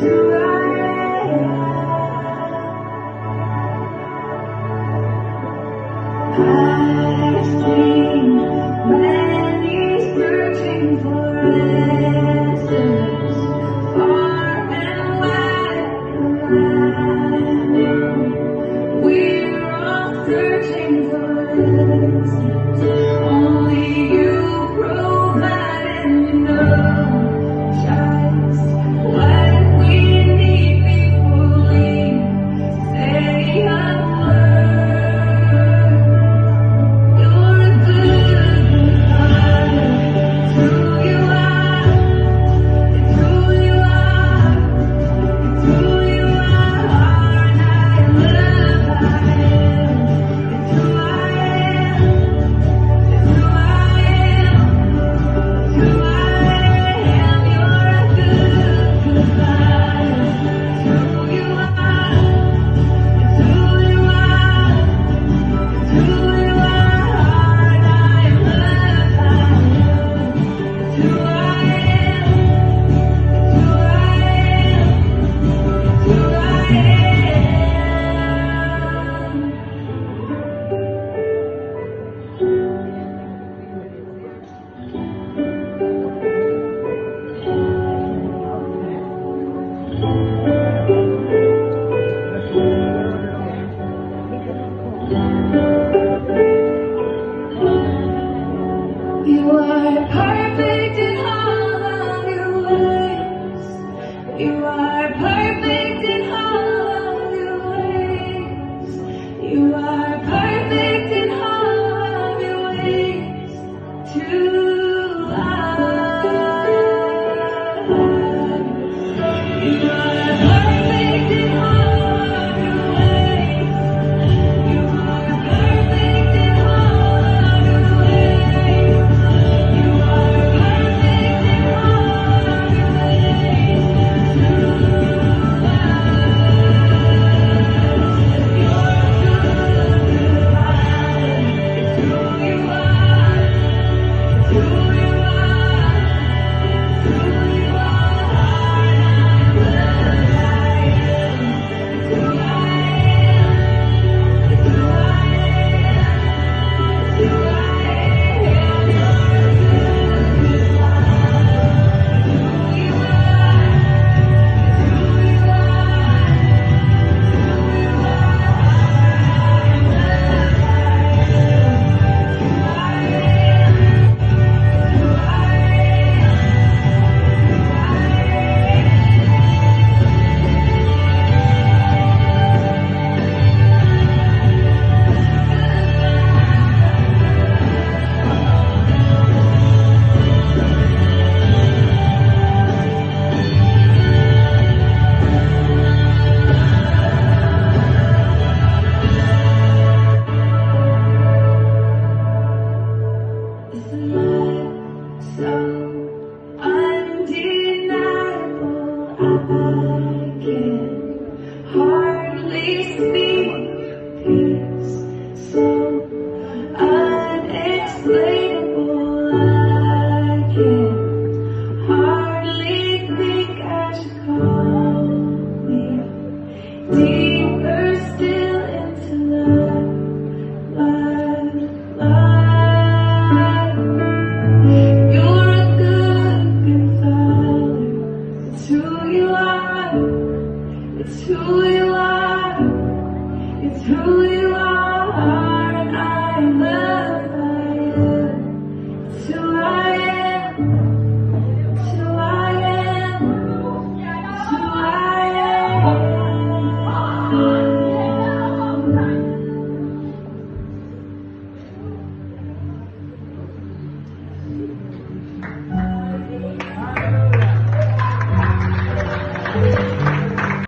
I've seen many searching for answers, far and wide. We're all searching for answers. Only you provide, and you know just what we need before we say a word. You are perfect in all of your ways. You are perfect in all of your ways. You are perfect in all of your ways to us. You are perfect in all of your ways. You are perfect in all of your ways. You are perfect in all of your ways to us. You're good, Father. It's who you are. It's who you are. It's who you are. I'm what I am. It's who I am. It's who I am. It's who I am. You're good, Father. It's who you are. It's who you are. It's who you are. I'm what I am. It's who I am. It's who I This love so undeniable, I can hardly speak. Peace so unexplainable, I can hardly think I should call me deeper still into love, love, love. You're a good, good Father. It's who you are. It's who you are. It's who you are.